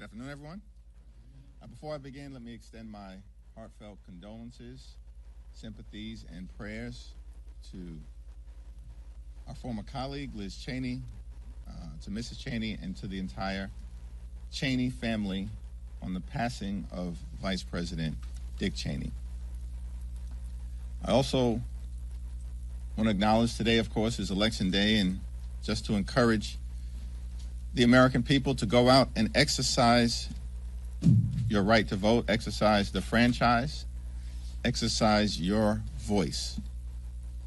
afternoon, everyone. Before I begin, let me extend my heartfelt condolences, sympathies, and prayers to our former colleague, Liz Cheney, to Mrs. Cheney, and to the entire Cheney family on the passing of Vice President Dick Cheney. I also want to acknowledge today, of course, is Election Day, and just to encourage the American people to go out and exercise your right to vote, exercise the franchise, exercise your voice,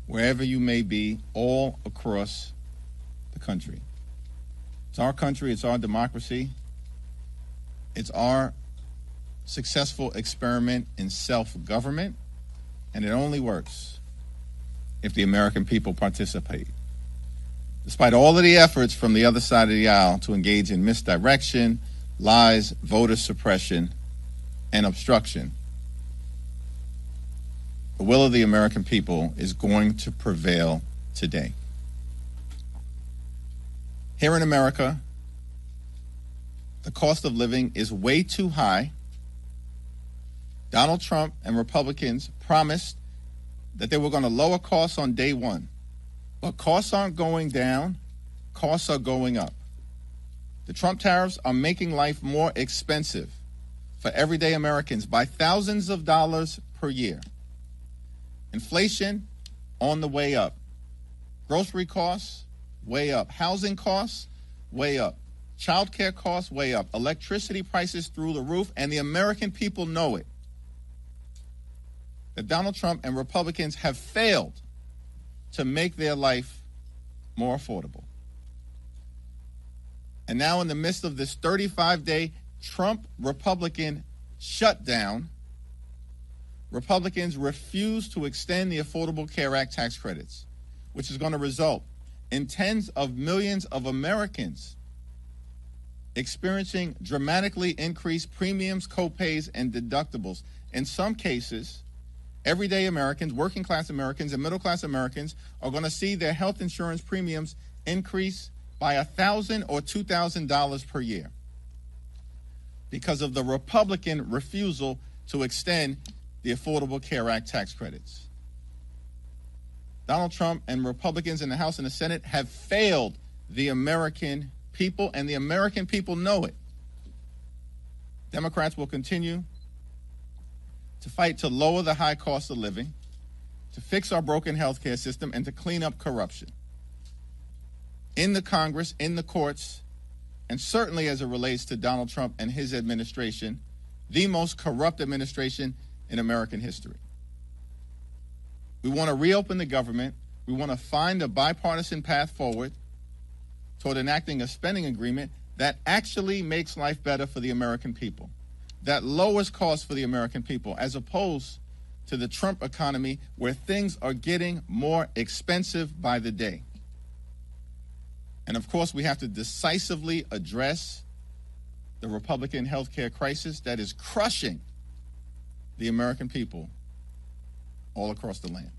wherever you may be, all across the country. It's our country, it's our democracy, it's our successful experiment in self-government, and it only works if the American people participate. Despite all of the efforts from the other side of the aisle to engage in misdirection, lies, voter suppression, and obstruction, the will of the American people is going to prevail today. Here in America, the cost of living is way too high. Donald Trump and Republicans promised that they were going to lower costs on day one. But costs aren't going down, costs are going up. The Trump tariffs are making life more expensive for everyday Americans by thousands of dollars per year. Inflation on the way up. Grocery costs, way up. Housing costs, way up. Child care costs, way up. Electricity prices through the roof, and the American people know it. That Donald Trump and Republicans have failed to make their life more affordable. And now in the midst of this 35-day Trump-Republican shutdown, Republicans refuse to extend the Affordable Care Act tax credits, which is going to result in tens of millions of Americans experiencing dramatically increased premiums, copays, and deductibles. In some cases, everyday Americans, working class Americans, and middle class Americans are going to see their health insurance premiums increase by $1,000 or $2,000 per year because of the Republican refusal to extend the Affordable Care Act tax credits. Donald Trump and Republicans in the House and the Senate have failed the American people, and the American people know it. Democrats will continue to fight to lower the high cost of living, to fix our broken healthcare system, and to clean up corruption. In the Congress, in the courts, and certainly as it relates to Donald Trump and his administration, the most corrupt administration in American history. We want to reopen the government. We want to find a bipartisan path forward toward enacting a spending agreement that actually makes life better for the American people, that lowers costs for the American people, as opposed to the Trump economy where things are getting more expensive by the day. And of course, we have to decisively address the Republican health care crisis that is crushing the American people all across the land.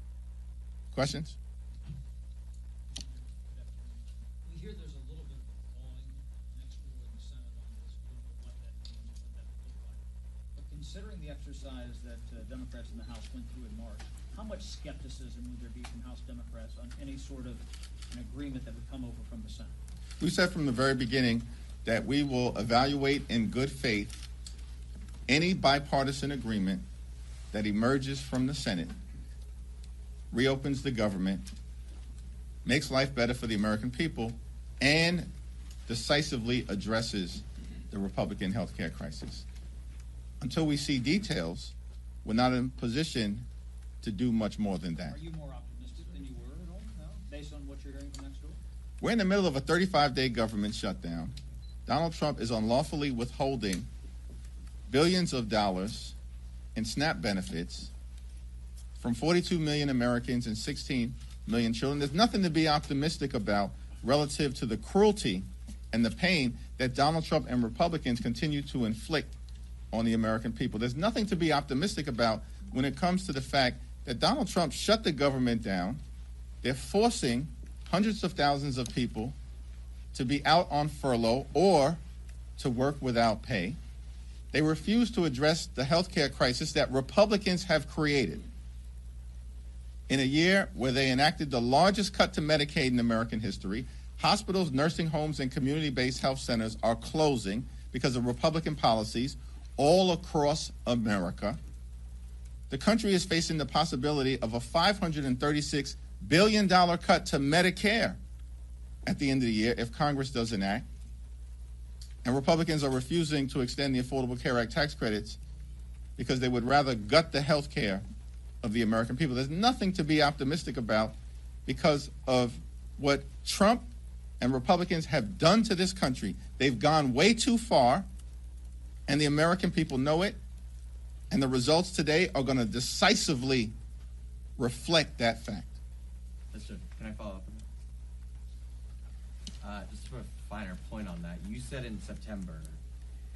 Questions? We hear there's a little bit of a falling next door in the Senate on this. We don't know what that means or what that would look like. But considering the exercise that Democrats in the House went through in March, how much skepticism would there be from House Democrats on any sort of an agreement that would come over from the Senate? We said from the very beginning that we will evaluate in good faith any bipartisan agreement that emerges from the Senate, reopens the government, makes life better for the American people, and decisively addresses the Republican health care crisis. Until we see details, we're not in a position to do much more than that. Are you more optimistic than you were at all now, based on what you're hearing from next door? We're in the middle of a 35-day government shutdown. Donald Trump is unlawfully withholding billions of dollars in SNAP benefits from 42 million Americans and 16 million children. There's nothing to be optimistic about relative to the cruelty and the pain that Donald Trump and Republicans continue to inflict on the American people. There's nothing to be optimistic about when it comes to the fact that Donald Trump shut the government down. They're forcing hundreds of thousands of people to be out on furlough or to work without pay. They refuse to address the health care crisis that Republicans have created. In a year where they enacted the largest cut to Medicaid in American history, hospitals, nursing homes, and community-based health centers are closing because of Republican policies all across America. The country is facing the possibility of a $536 billion cut to Medicare at the end of the year if Congress doesn't act. And Republicans are refusing to extend the Affordable Care Act tax credits because they would rather gut the health care of the American people. There's nothing to be optimistic about because of what Trump and Republicans have done to this country. They've gone way too far, and the American people know it, and the results today are going to decisively reflect that fact. Mr. Can I follow up on that? Just to put a finer point on that, you said in September,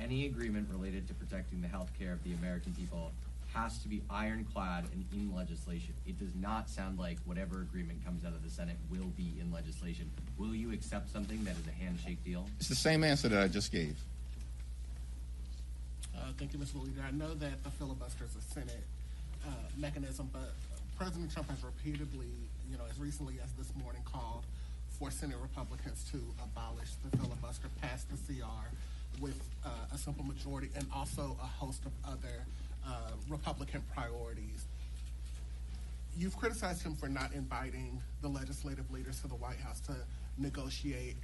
any agreement related to protecting the health care of the American people has to be ironclad and in legislation. It does not sound like whatever agreement comes out of the Senate will be in legislation. Will you accept something that is a handshake deal? It's the same answer that I just gave. Thank you, Mr. Leader. I know that the filibuster is a Senate mechanism, but President Trump has repeatedly, as recently as this morning, called for Senate Republicans to abolish the filibuster, pass the CR with a simple majority, and also a host of other Republican priorities. You've criticized him for not inviting the legislative leaders to the White House to negotiate.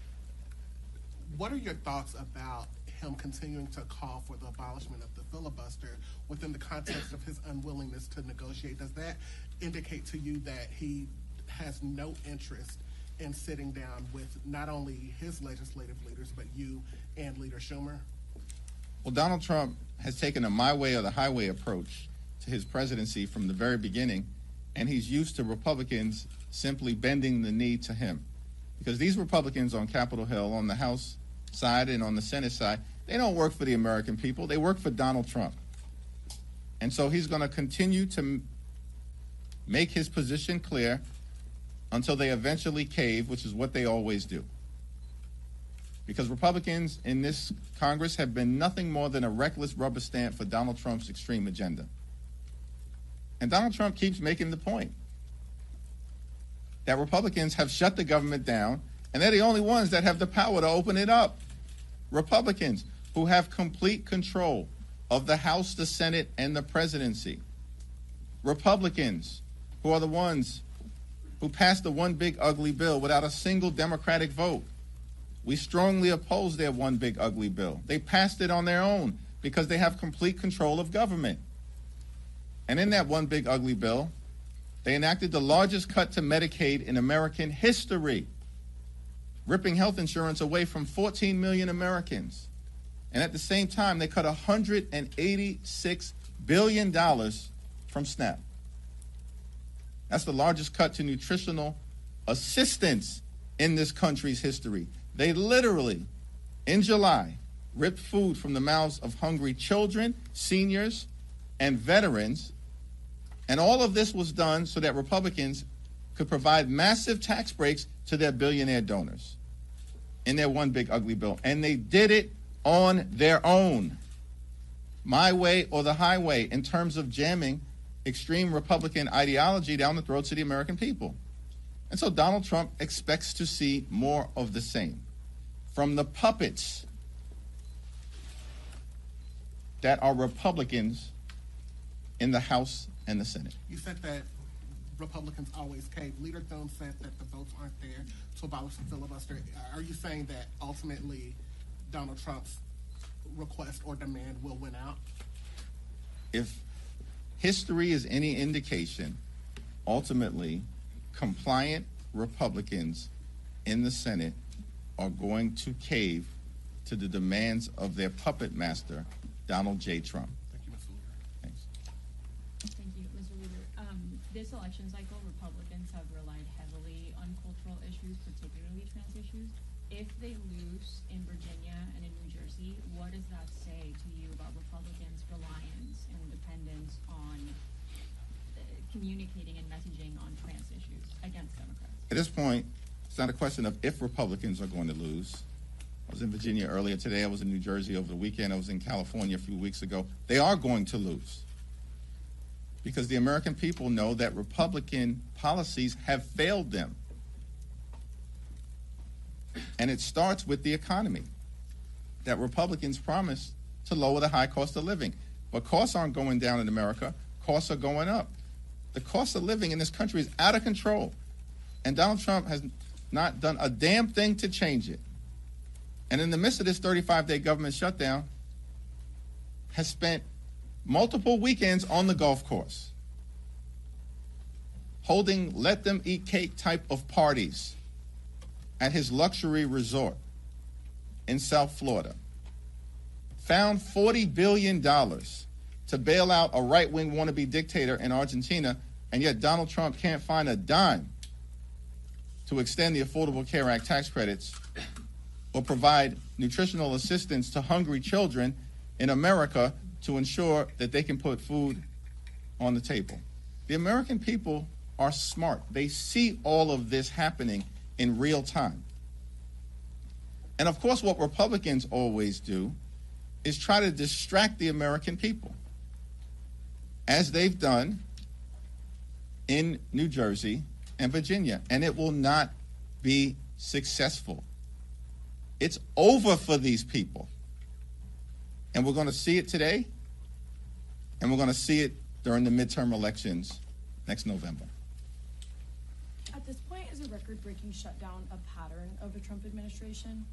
What are your thoughts about him continuing to call for the abolishment of the filibuster within the context of his unwillingness to negotiate? Does that indicate to you that he has no interest in sitting down with not only his legislative leaders, but you and Leader Schumer? Well, Donald Trump has taken a my way or the highway approach to his presidency from the very beginning, and he's used to Republicans simply bending the knee to him. Because these Republicans on Capitol Hill, on the House side and on the Senate side, they don't work for the American people. They work for Donald Trump. And so he's going to continue to make his position clear until they eventually cave, which is what they always do. Because Republicans in this Congress have been nothing more than a reckless rubber stamp for Donald Trump's extreme agenda. And Donald Trump keeps making the point that Republicans have shut the government down, and they're the only ones that have the power to open it up. Republicans who have complete control of the House, the Senate, and the presidency. Republicans who are the ones who passed the one big ugly bill without a single Democratic vote. We strongly oppose their one big ugly bill. They passed it on their own because they have complete control of government. And in that one big ugly bill, they enacted the largest cut to Medicaid in American history, ripping health insurance away from 14 million Americans. And at the same time, they cut $186 billion from SNAP. That's the largest cut to nutritional assistance in this country's history. They literally, in July, ripped food from the mouths of hungry children, seniors, and veterans. And all of this was done so that Republicans could provide massive tax breaks to their billionaire donors in their one big ugly bill. And they did it on their own, my way or the highway, in terms of jamming extreme Republican ideology down the throats of the American people. And so Donald Trump expects to see more of the same from the puppets that are Republicans in the House and the Senate. You said that Republicans always cave. Leader Thune said that the votes aren't there to abolish the filibuster. Are you saying that ultimately Donald Trump's request or demand will win out? If history is any indication, ultimately, compliant Republicans in the Senate are going to cave to the demands of their puppet master, Donald J. Trump. Thank you, Mr. Leader. Thanks. Thank you, Mr. Leader. This election cycle, Republicans have relied heavily on cultural issues, particularly trans issues. If they lose in Virginia and in New Jersey, what does that say to you about Republicans' reliance and dependence on communicating and messaging on trans issues against Democrats? At this point, it's not a question of if Republicans are going to lose. I was in Virginia earlier today. I was in New Jersey over the weekend. I was in California a few weeks ago. They are going to lose because the American people know that Republican policies have failed them. And it starts with the economy, that Republicans promised to lower the high cost of living. But costs aren't going down in America. Costs are going up. The cost of living in this country is out of control. And Donald Trump has not done a damn thing to change it. And in the midst of this 35-day government shutdown, has spent multiple weekends on the golf course, holding let-them-eat-cake type of parties at his luxury resort in South Florida, found $40 billion to bail out a right-wing wannabe dictator in Argentina, and yet Donald Trump can't find a dime to extend the Affordable Care Act tax credits or provide nutritional assistance to hungry children in America to ensure that they can put food on the table. The American people are smart. They see all of this happening in real time. And of course, what Republicans always do is try to distract the American people, as they've done in New Jersey and Virginia, and it will not be successful. It's over for these people. And we're going to see it today, and we're going to see it during the midterm elections next November. At this point, is a record-breaking shutdown a pattern of the Trump administration?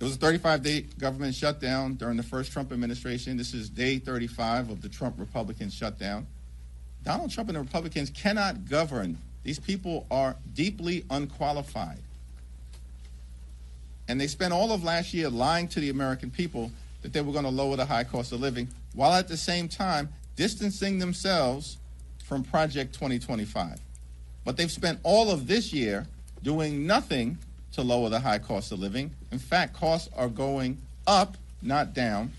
It was a 35-day government shutdown during the first Trump administration. This is day 35 of the Trump Republican shutdown. Donald Trump and the Republicans cannot govern. These people are deeply unqualified. And they spent all of last year lying to the American people that they were going to lower the high cost of living, while at the same time distancing themselves from Project 2025. But they've spent all of this year doing nothing to lower the high cost of living. In fact, costs are going up, not down,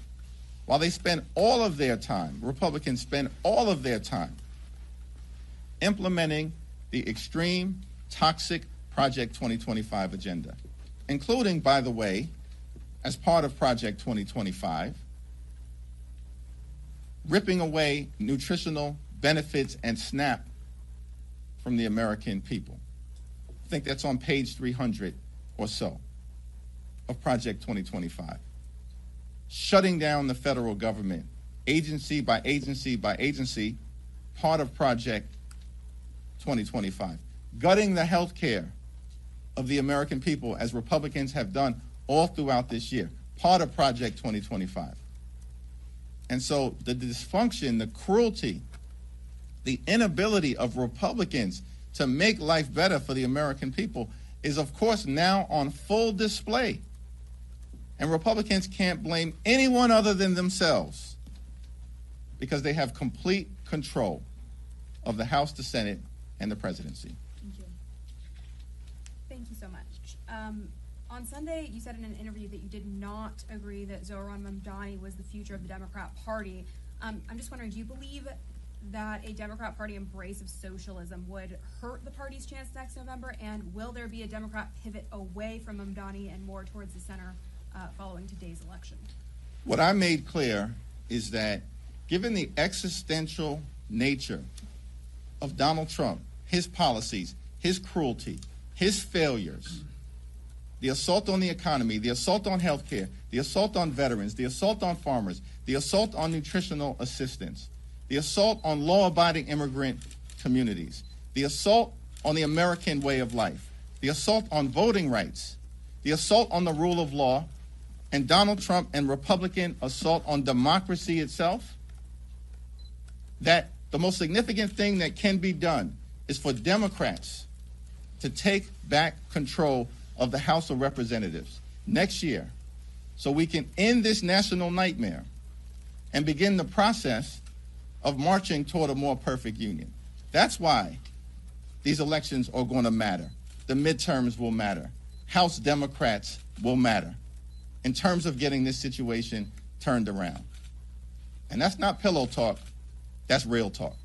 while they spend all of their time, Republicans spend all of their time implementing the extreme, toxic Project 2025 agenda, including, by the way, as part of Project 2025, ripping away nutritional benefits and SNAP from the American people. I think that's on page 300 or so of Project 2025. Shutting down the federal government, agency by agency by agency, part of Project 2025. Gutting the health care of the American people, as Republicans have done all throughout this year, part of Project 2025. And so the dysfunction, the cruelty, the inability of Republicans to make life better for the American people is, of course, now on full display. And Republicans can't blame anyone other than themselves because they have complete control of the House, the Senate, and the presidency. Thank you. Thank you so much. On Sunday, you said in an interview that you did not agree that Zohran Mamdani was the future of the Democrat Party. I'm just wondering, do you believe that a Democrat Party embrace of socialism would hurt the party's chance next November? And will there be a Democrat pivot away from Mamdani and more towards the center following today's election? What I made clear is that given the existential nature of Donald Trump, his policies, his cruelty, his failures, the assault on the economy, the assault on health care, the assault on veterans, the assault on farmers, the assault on nutritional assistance, the assault on law-abiding immigrant communities, the assault on the American way of life, the assault on voting rights, the assault on the rule of law, and Donald Trump and Republican assault on democracy itself, that the most significant thing that can be done is for Democrats to take back control of the House of Representatives next year so we can end this national nightmare and begin the process of marching toward a more perfect union. That's why these elections are going to matter. The midterms will matter. House Democrats will matter in terms of getting this situation turned around. And that's not pillow talk, that's real talk.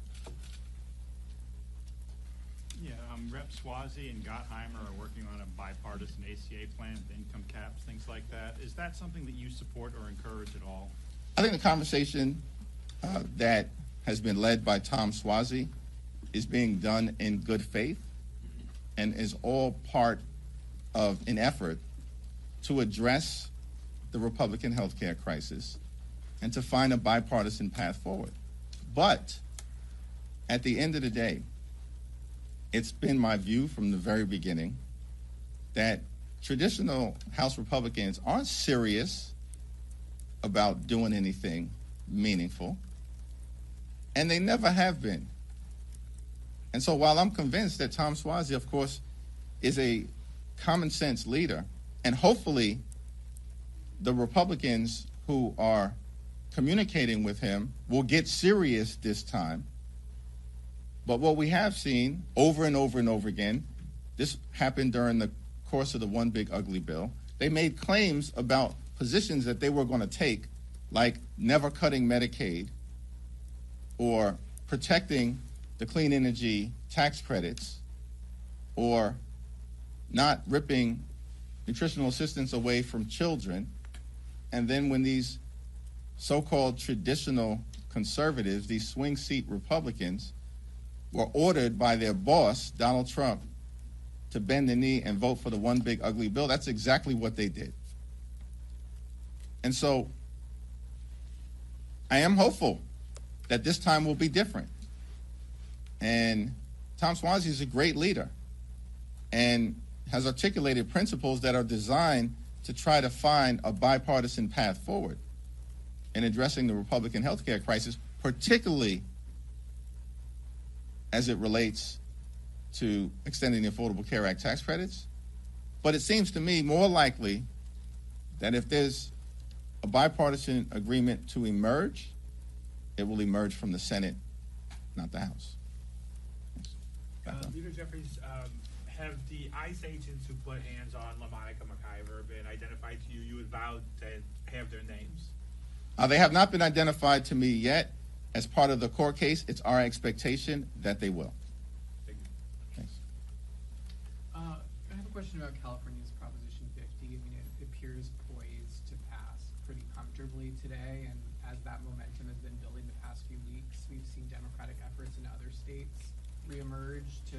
Yeah, Reps Suozzi and Gottheimer are working on a bipartisan ACA plan with income caps, things like that. Is that something that you support or encourage at all? I think the conversation that has been led by Tom Suozzi is being done in good faith and is all part of an effort to address the Republican health care crisis and to find a bipartisan path forward. But at the end of the day, it's been my view from the very beginning that traditional House Republicans aren't serious about doing anything meaningful, and they never have been. And so while I'm convinced that Tom Suozzi, of course, is a common sense leader, and hopefully the Republicans who are communicating with him will get serious this time. But what we have seen over and over and over again, this happened during the course of the One Big Ugly Bill, they made claims about positions that they were going to take, like never cutting Medicaid or protecting the clean energy tax credits or not ripping nutritional assistance away from children. And then when these so-called traditional conservatives, these swing seat Republicans, were ordered by their boss, Donald Trump, to bend the knee and vote for the One Big Ugly Bill, that's exactly what they did. And so I am hopeful that this time will be different. And Tom Suozzi is a great leader and has articulated principles that are designed to try to find a bipartisan path forward in addressing the Republican health care crisis, particularly as it relates to extending the Affordable Care Act tax credits. But it seems to me more likely that if there's a bipartisan agreement to emerge, it will emerge from the Senate, not the House. Leader Jeffries, have the ICE agents who put hands on LaMonica McIver been identified to you? You had vowed to have their names. They have not been identified to me yet. As part of the court case, it's our expectation that they will. Thank you. Thanks. I have a question about California's Proposition 50. I mean, it appears poised to pass pretty comfortably today, and as that momentum has been building the past few weeks, we've seen Democratic efforts in other states reemerge to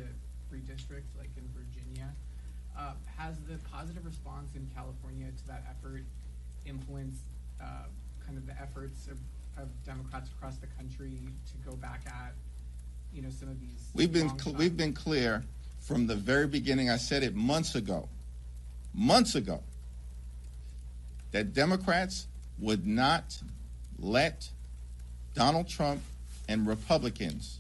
redistrict, like in Virginia. Has the positive response in California to that effort influenced kind of the efforts of Democrats across the country to go back at, some of these? We've been clear from the very beginning. I said it months ago, that Democrats would not let Donald Trump and Republicans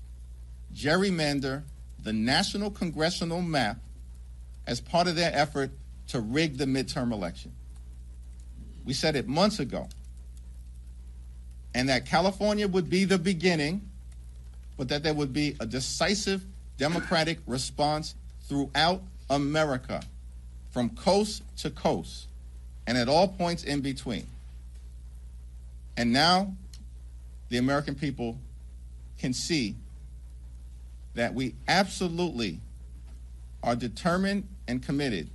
gerrymander the national congressional map as part of their effort to rig the midterm election. We said it months ago. And that California would be the beginning, but that there would be a decisive Democratic response throughout America, from coast to coast, and at all points in between. And now the American people can see that we absolutely are determined and committed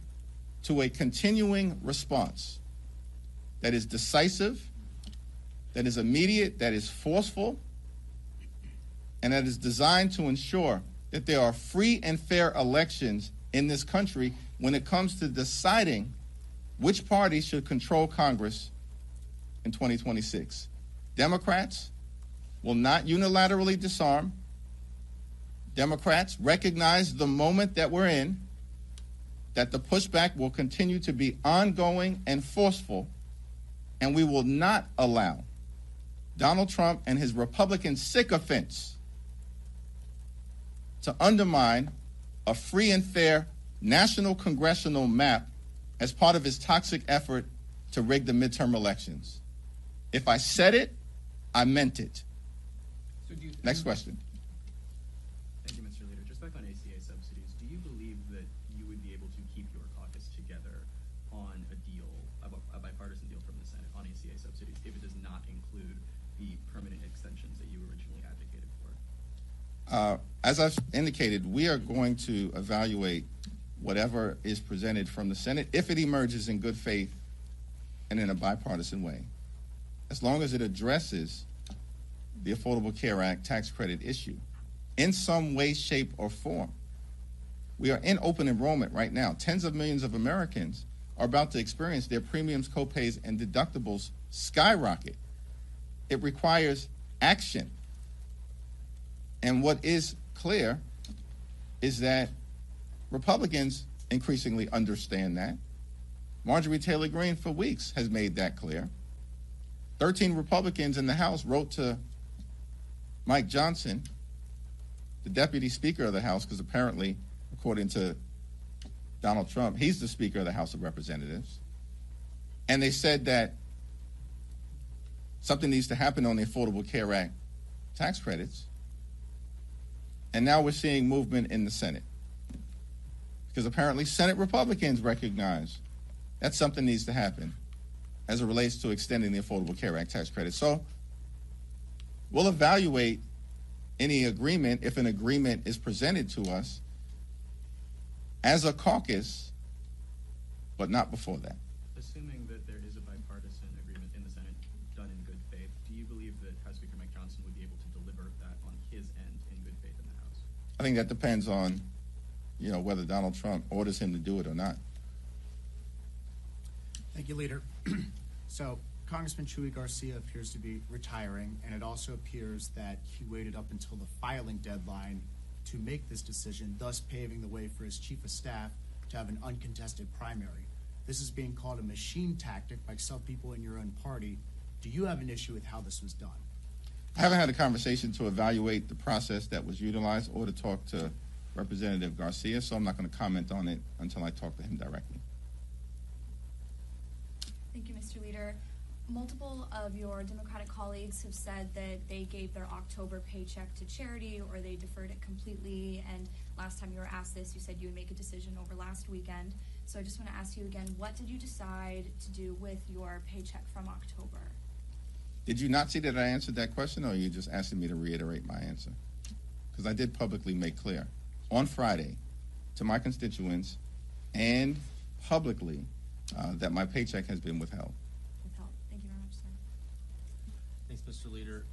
to a continuing response that is decisive, that is immediate, that is forceful, and that is designed to ensure that there are free and fair elections in this country when it comes to deciding which party should control Congress in 2026. Democrats will not unilaterally disarm. Democrats recognize the moment that we're in, that the pushback will continue to be ongoing and forceful, and we will not allow Donald Trump and his Republican sycophants to undermine a free and fair national congressional map as part of his toxic effort to rig the midterm elections. If I said it, I meant it. So do you think— Next question. Thank you, Mr. Leader. Just back on ACA subsidies, do you believe that you would be able to keep your caucus together on a deal, a bipartisan deal from the Senate on ACA subsidies, if it does not include the permanent extensions that you originally advocated for? As I've indicated, we are going to evaluate whatever is presented from the Senate if it emerges in good faith and in a bipartisan way, as long as it addresses the Affordable Care Act tax credit issue in some way, shape, or form. We are in open enrollment right now. Tens of millions of Americans are about to experience their premiums, copays, and deductibles skyrocket. It requires action. And what is clear is that Republicans increasingly understand that. Marjorie Taylor Greene for weeks has made that clear. 13 Republicans in the House wrote to Mike Johnson, the Deputy Speaker of the House, because apparently, according to Donald Trump, he's the Speaker of the House of Representatives. And they said that something needs to happen on the Affordable Care Act tax credits. And now we're seeing movement in the Senate, because apparently Senate Republicans recognize that something needs to happen as it relates to extending the Affordable Care Act tax credit. So we'll evaluate any agreement, if an agreement is presented to us, as a caucus, but not before that. Assuming that there is a bipartisan agreement in the Senate done in good faith, do you believe that House Speaker Mike Johnson would be able to deliver that on his end in good faith in the House? I think that depends on, whether Donald Trump orders him to do it or not. Thank you, Leader. So, Congressman Chuy Garcia appears to be retiring, and it also appears that he waited up until the filing deadline to make this decision, thus paving the way for his chief of staff to have an uncontested primary. This is being called a machine tactic by some people in your own party. Do you have an issue with how this was done? I haven't had a conversation to evaluate the process that was utilized or to talk to Representative Garcia, so I'm not going to comment on it until I talk to him directly. Thank you, Mr. Leader. Multiple of your Democratic colleagues have said that they gave their October paycheck to charity or they deferred it completely. And last time you were asked this, you said you would make a decision over last weekend. So I just want to ask you again, what did you decide to do with your paycheck from October? Did you not see that I answered that question, or are you just asking me to reiterate my answer? Because I did publicly make clear on Friday to my constituents and publicly that my paycheck has been withheld. Thank you very much, sir. Thanks, Mr. Leader.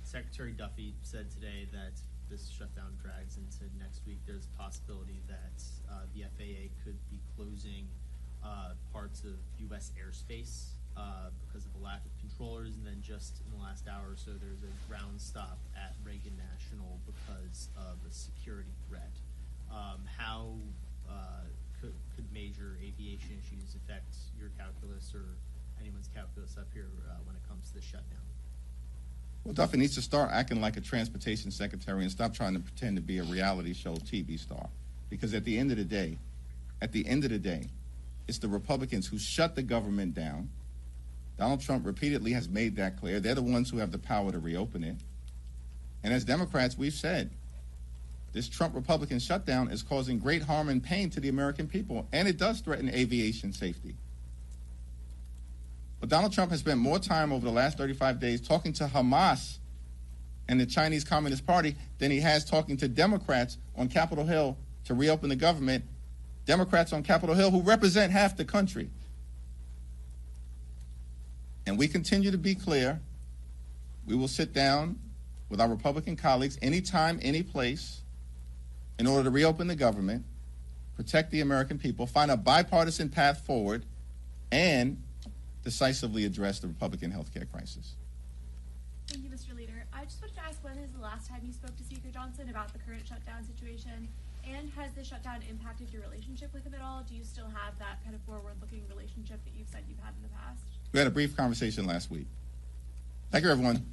Secretary Duffy said today that this shutdown drags into next week. There's a possibility that the FAA could be closing parts of U.S. airspace because of a lack of controllers, and then just in the last hour or so, there's a ground stop at Reagan National because of a security threat. How could major aviation issues affect your calculus or anyone's calculus up here when it comes to the shutdown? Well, Duffy needs to start acting like a transportation secretary and stop trying to pretend to be a reality show TV star. Because at the end of the day, it's the Republicans who shut the government down. Donald Trump repeatedly has made that clear. They're the ones who have the power to reopen it. And as Democrats, we've said, this Trump Republican shutdown is causing great harm and pain to the American people, and it does threaten aviation safety. But Donald Trump has spent more time over the last 35 days talking to Hamas and the Chinese Communist Party than he has talking to Democrats on Capitol Hill to reopen the government, Democrats on Capitol Hill who represent half the country. And we continue to be clear. We will sit down with our Republican colleagues anytime, any place, in order to reopen the government, protect the American people, find a bipartisan path forward, and decisively address the Republican health care crisis. Thank you, Mr. Leader. I just wanted to ask, when is the last time you spoke to Speaker Johnson about the current shutdown situation? And has the shutdown impacted your relationship with him at all? Do you still have that kind of forward-looking relationship that you've said you've had in the past? We had a brief conversation last week. Thank you, everyone.